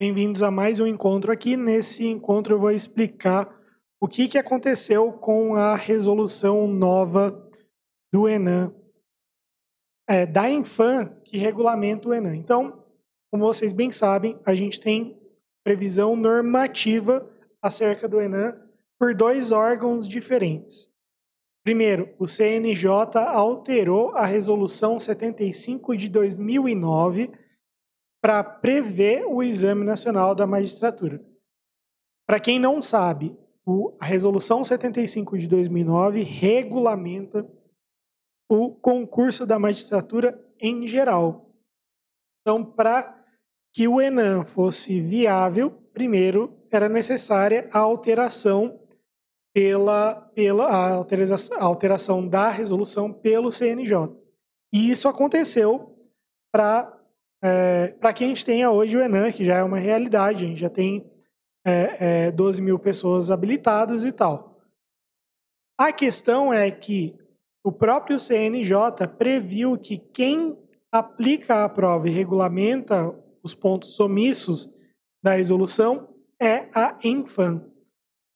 Bem-vindos a mais um encontro aqui. Nesse encontro eu vou explicar o que aconteceu com a resolução nova do Enem, da Infam, que regulamenta o Enem. Então, como vocês bem sabem, a gente tem previsão normativa acerca do Enem por dois órgãos diferentes. Primeiro, o CNJ alterou a resolução 75 de 2009 para prever o Exame Nacional da Magistratura. Para quem não sabe, a Resolução 75 de 2009 regulamenta o concurso da magistratura em geral. Então, para que o Enem fosse viável, primeiro era necessária a alteração a alteração da resolução pelo CNJ. E isso aconteceu para que a gente tenha hoje o Enem, que já é uma realidade, a gente já tem 12 mil pessoas habilitadas e tal. A questão é que o próprio CNJ previu que quem aplica a prova e regulamenta os pontos omissos da resolução é a Infam.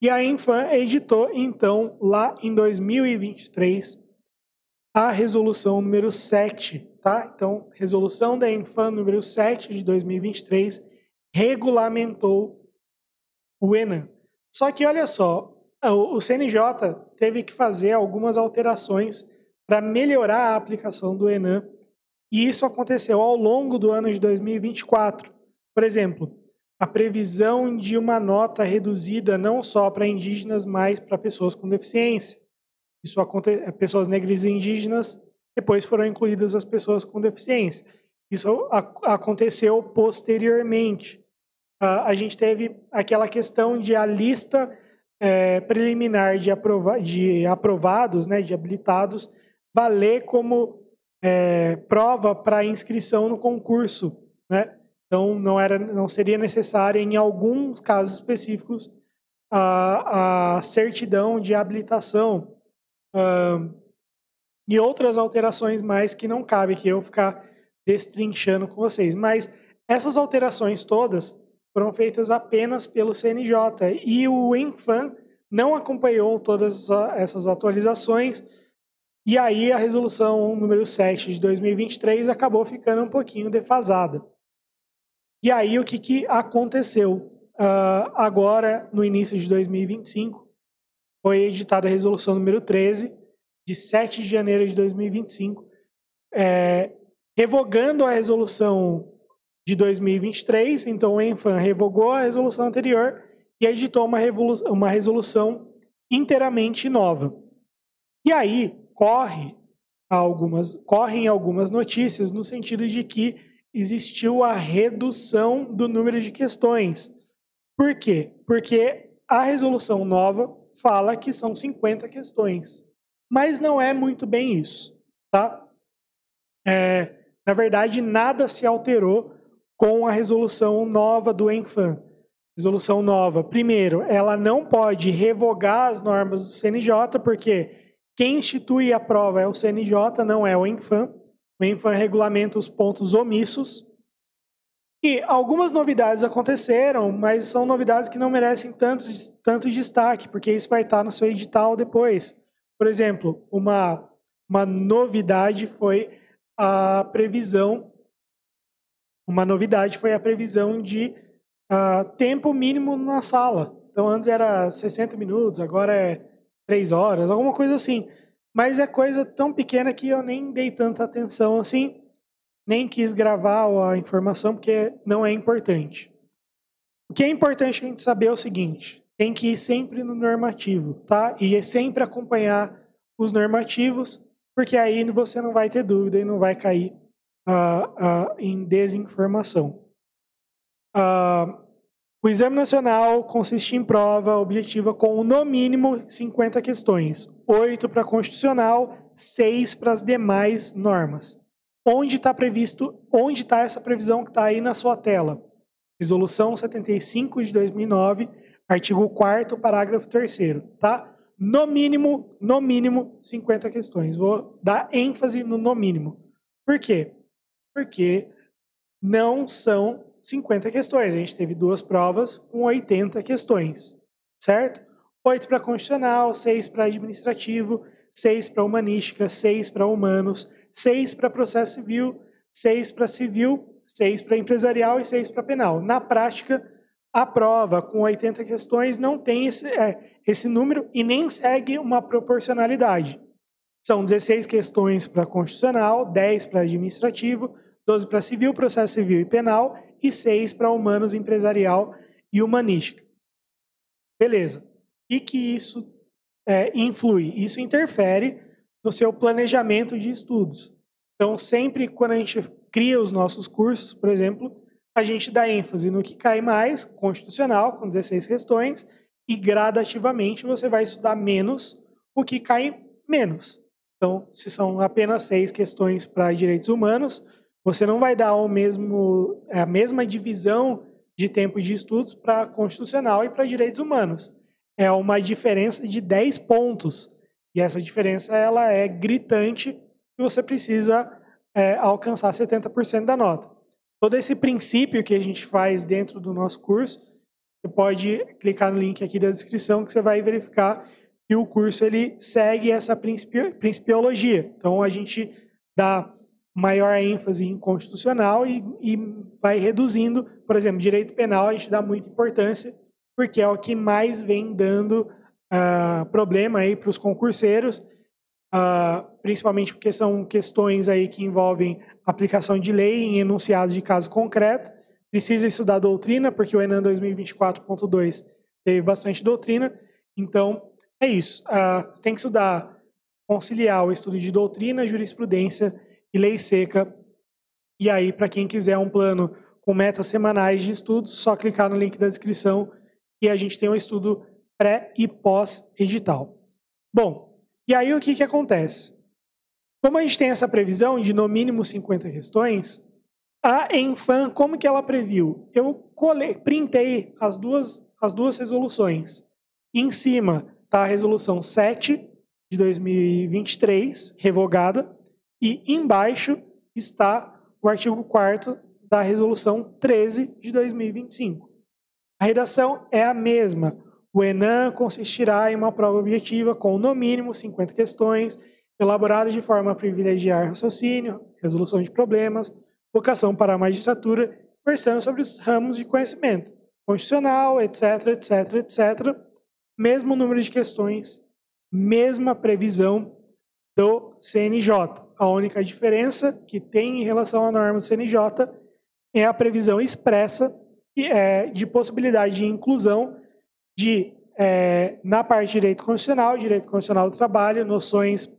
E a Infam editou, então, lá em 2023, a resolução número 7, tá? Então, resolução da Infam número 7 de 2023 regulamentou o Enem. Só que, olha só, o CNJ teve que fazer algumas alterações para melhorar a aplicação do Enem, e isso aconteceu ao longo do ano de 2024. Por exemplo, a previsão de uma nota reduzida não só para indígenas, mas para pessoas com deficiência. Isso pessoas negras e indígenas, depois foram incluídas as pessoas com deficiência. Isso aconteceu posteriormente. A gente teve aquela questão de a lista preliminar de aprovados, né, de habilitados, valer como prova para inscrição no concurso, né? Então, não seria necessária, em alguns casos específicos, a certidão de habilitação e outras alterações mais que não cabe que eu ficar destrinchando com vocês. Mas essas alterações todas foram feitas apenas pelo CNJ e o Infam não acompanhou todas essas atualizações, e aí a resolução número 7 de 2023 acabou ficando um pouquinho defasada. E aí o que aconteceu? Agora, no início de 2025, foi editada a resolução número 13, de 7 de janeiro de 2025, revogando a resolução de 2023. Então, o Infam revogou a resolução anterior e editou uma resolução inteiramente nova. E aí, correm algumas notícias no sentido de que existiu a redução do número de questões. Por quê? Porque a resolução nova fala que são 50 questões, mas não é muito bem isso, tá? Na verdade, nada se alterou com a resolução nova do Infam. Resolução nova, primeiro, ela não pode revogar as normas do CNJ, porque quem institui a prova é o CNJ, não é o Infam. O Infam regulamenta os pontos omissos. E algumas novidades aconteceram, mas são novidades que não merecem tanto destaque, porque isso vai estar no seu edital depois. Por exemplo, uma novidade foi a previsão de tempo mínimo na sala. Então, antes era 60 minutos, agora é 3 horas, alguma coisa assim. Mas é coisa tão pequena que eu nem dei tanta atenção assim, nem quis gravar a informação, porque não é importante. O que é importante a gente saber é o seguinte: tem que ir sempre no normativo, tá? E sempre acompanhar os normativos, porque aí você não vai ter dúvida e não vai cair em desinformação. O Exame Nacional consiste em prova objetiva com, no mínimo, 50 questões. 8 para constitucional, 6 para as demais normas. Onde está essa previsão que está aí na sua tela? Resolução 75 de 2009, artigo 4º, parágrafo 3º, tá? No mínimo, 50 questões. Vou dar ênfase no mínimo. Por quê? Porque não são 50 questões. A gente teve 2 provas com 80 questões, certo? 8 para constitucional, 6 para administrativo, 6 para humanística, 6 para humanos, 6 para processo civil, 6 para civil, 6 para empresarial e 6 para penal. Na prática, a prova com 80 questões não tem esse número e nem segue uma proporcionalidade. São 16 questões para constitucional, 10 para administrativo, 12 para civil, processo civil e penal e 6 para humanos, empresarial e humanística. Beleza. E que isso influi? Isso interfere no seu planejamento de estudos. Então, sempre quando a gente cria os nossos cursos, por exemplo, a gente dá ênfase no que cai mais, constitucional, com 16 questões, e gradativamente você vai estudar menos o que cai menos. Então, se são apenas 6 questões para direitos humanos, você não vai dar a mesma divisão de tempo de estudos para constitucional e para direitos humanos. É uma diferença de 10 pontos. E essa diferença ela é gritante e você precisa alcançar 70% da nota. Todo esse princípio que a gente faz dentro do nosso curso, você pode clicar no link aqui da descrição que você vai verificar que o curso ele segue essa principiologia. Então, a gente dá maior ênfase em constitucional e vai reduzindo. Por exemplo, direito penal a gente dá muita importância porque é o que mais vem dando problema aí para os concurseiros, principalmente porque são questões aí que envolvem aplicação de lei em enunciados de caso concreto. Precisa estudar doutrina, porque o ENAM 2024.2 teve bastante doutrina. Então, é isso. Você tem que estudar, conciliar o estudo de doutrina, jurisprudência e lei seca. E aí, para quem quiser um plano com metas semanais de estudos, só clicar no link da descrição e a gente tem um estudo pré e pós-edital. Bom, e aí o que acontece? Como a gente tem essa previsão de no mínimo 50 questões, a Enfam, como que ela previu? Eu printei as duas resoluções. Em cima está a resolução 7 de 2023, revogada, e embaixo está o artigo 4º da resolução 13 de 2025. A redação é a mesma. O ENAM consistirá em uma prova objetiva com, no mínimo, 50 questões, elaborada de forma a privilegiar raciocínio, resolução de problemas, vocação para a magistratura, versando sobre os ramos de conhecimento, constitucional, etc, etc, etc. Mesmo número de questões, mesma previsão do CNJ. A única diferença que tem em relação à norma do CNJ é a previsão expressa de possibilidade de inclusão na parte de direito constitucional do trabalho, noções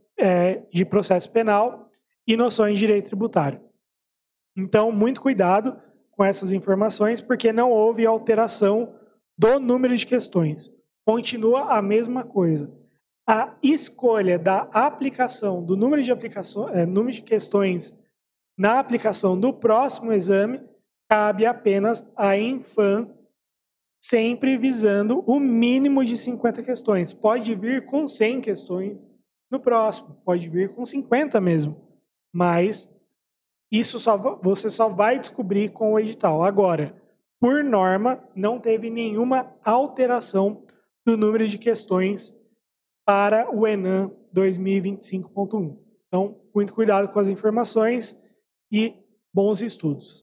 de processo penal e noções de direito tributário. Então, muito cuidado com essas informações, porque não houve alteração do número de questões. Continua a mesma coisa. A escolha da aplicação do número de questões na aplicação do próximo exame cabe apenas à Enfam, sempre visando o mínimo de 50 questões. Pode vir com 100 questões no próximo, pode vir com 50 mesmo, mas isso você só vai descobrir com o edital. Agora, por norma, não teve nenhuma alteração do número de questões para o ENAM 2025.1. Então, muito cuidado com as informações e bons estudos.